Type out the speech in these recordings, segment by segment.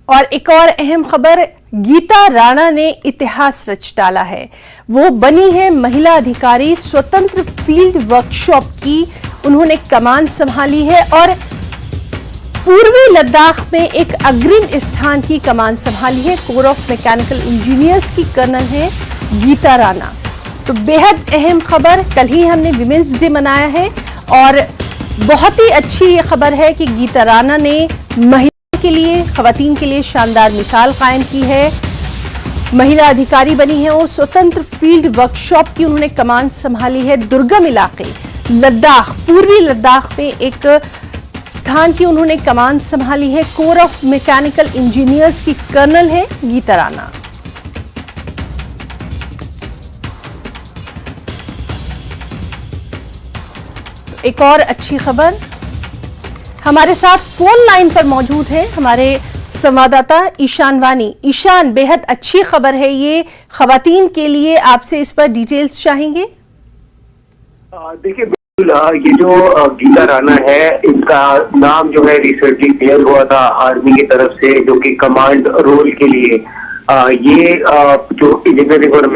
और एक और अहम खबर, गीता राणा ने इतिहास रच डाला है। वो बनी है महिला अधिकारी, स्वतंत्र फील्ड वर्कशॉप की उन्होंने कमान संभाली है और पूर्वी लद्दाख में एक अग्रिम स्थान की कमान संभाली है। कोर ऑफ मैकेनिकल इंजीनियर्स की कर्नल है गीता राणा। तो बेहद अहम खबर, कल ही हमने विमेंस डे मनाया है और बहुत ही अच्छी ये खबर है कि गीता राणा ने महिला के लिए, खवातीन के लिए शानदार मिसाल कायम की है। महिला अधिकारी बनी है और स्वतंत्र फील्ड वर्कशॉप की उन्होंने कमान संभाली है। दुर्गम इलाके लद्दाख, पूर्वी लद्दाख में एक स्थान की उन्होंने कमान संभाली है। कोर ऑफ मैकेनिकल इंजीनियर्स की कर्नल है गीता राणा। एक और अच्छी खबर, हमारे साथ फोन लाइन पर मौजूद है हमारे संवाददाता ईशान वानी। ईशान, बेहद अच्छी खबर है ये खवातीन के लिए, आपसे इस पर डिटेल्स चाहेंगे। देखिए, ये जो गीता राणा है, इसका नाम जो है रिसेंटली क्लियर हुआ था आर्मी की तरफ से, जो कि कमांड रोल के लिए ये जो इंजीनियरिंग और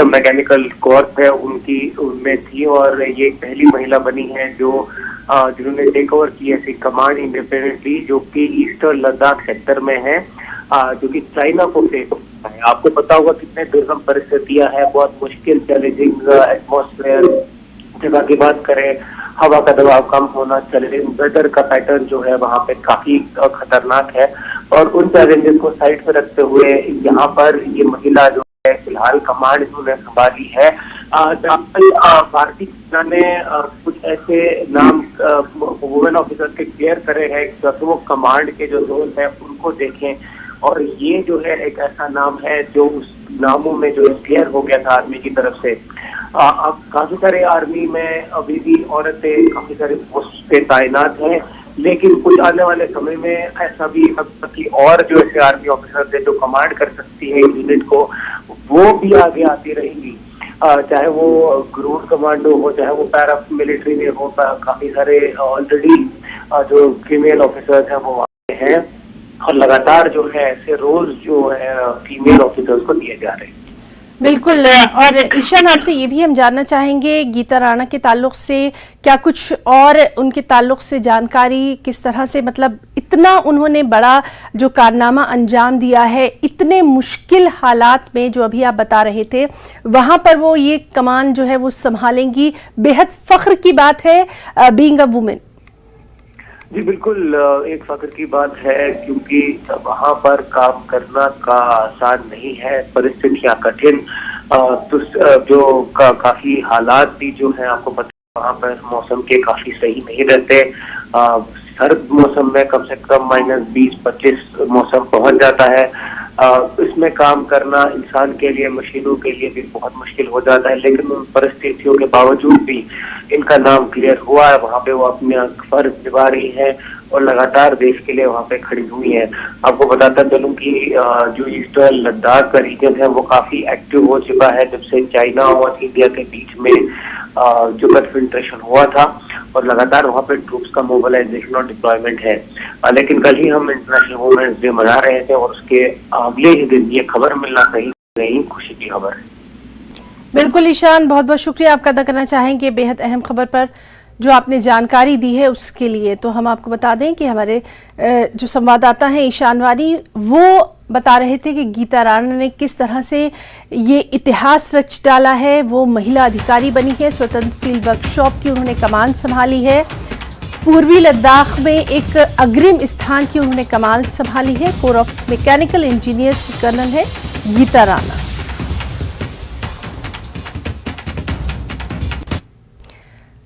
मैकेनिकल कोर्स है उनमें थी और ये पहली महिला बनी है जो जिन्होंने टेक ओवर की ऐसी कमांड इंडिपेंडेंटली, जो कि ईस्टर्न लद्दाख सेक्टर में है, जो कि चाइना को फेस है। आपको पता होगा कितने दुर्गम परिस्थितियां हैं, बहुत मुश्किल चैलेंजिंग एटमॉस्फेयर। जगह की बात करें, हवा का दबाव कम होना, चैलेंजिंग वेदर का पैटर्न जो है वहाँ पे काफी खतरनाक है और उन चैलेंजेस को साइड पे रखते हुए यहाँ पर ये महिला जो है फिलहाल कमांड इन्होंने संभाली है। भारतीय सेना ने कुछ ऐसे नाम वुमेन ऑफिसर के क्लियर करे हैं कि वो कमांड के जो रोल है उनको देखें, और ये जो है एक ऐसा नाम है जो उस नामों में जो क्लियर हो गया था आर्मी की तरफ से। अब काफी सारे आर्मी में अभी भी औरतें काफी सारे पोस्ट पे तैनात हैं, लेकिन कुछ आने वाले समय में ऐसा भी कि और जो ऐसे आर्मी ऑफिसर थे जो कमांड कर सकती है यूनिट को, वो भी आगे आती रहेंगी। चाहे वो ग्रूड कमांडो हो, चाहे वो पैरा मिलिट्री में हो, काफी सारे ऑलरेडी जो फीमेल ऑफिसर्स हैं वो आए हैं और लगातार जो है ऐसे रोल्स जो है फीमेल ऑफिसर्स को दिए जा रहे हैं। बिल्कुल। और ईशान, आपसे ये भी हम जानना चाहेंगे गीता राणा के ताल्लुक से, क्या कुछ और उनके ताल्लुक से जानकारी, किस तरह से, मतलब इतना उन्होंने बड़ा जो कारनामा अंजाम दिया है, इतने मुश्किल हालात में जो अभी आप बता रहे थे, वहां पर वो ये कमान जो है वो संभालेंगी। बेहद फख्र की बात है बीइंग अ वुमेन। जी बिल्कुल, एक फख्र की बात है क्योंकि वहाँ पर काम करना का आसान नहीं है, परिस्थितियाँ कठिन, तो जो काफी हालात भी जो है आपको पता है वहाँ पर मौसम के काफी सही नहीं रहते। सर्द मौसम में कम से कम -20-25 मौसम पहुँच जाता है। इसमें काम करना इंसान के लिए, मशीनों के लिए भी बहुत मुश्किल हो जाता है, लेकिन उन परिस्थितियों के बावजूद भी इनका नाम क्लियर हुआ है। वहाँ पे वो अपने फर्ज निभा रही है और लगातार देश के लिए वहाँ पे खड़ी हुई है। आपको बताता चलूं कि जो ईस्टर्न लद्दाख का रीजन है वो काफी एक्टिव हो चुका है जब से चाइना और इंडिया के बीच में जो कन्फ्रंटेशन हुआ था, और लगातार वहाँ पे ट्रूप्स का मोबिलाइजेशन और डिप्लॉयमेंट है। लेकिन कल ही हम इंटरनेशनल वुमेन्स डे मना रहे थे और उसके अगले ही दिन ये खबर मिलना कहीं खुशी की खबर है। बिल्कुल ईशान, बहुत बहुत शुक्रिया आपका अदा करना चाहेंगे बेहद अहम खबर पर जो आपने जानकारी दी है उसके लिए। तो हम आपको बता दें कि हमारे जो संवाददाता हैं ईशान वानी, वो बता रहे थे कि गीता राणा ने किस तरह से ये इतिहास रच डाला है। वो महिला अधिकारी बनी है, स्वतंत्र फील्ड वर्कशॉप की उन्होंने कमान संभाली है। पूर्वी लद्दाख में एक अग्रिम स्थान की उन्होंने कमान संभाली है। कोर ऑफ मैकेनिकल इंजीनियर्स की कर्नल है गीता राणा।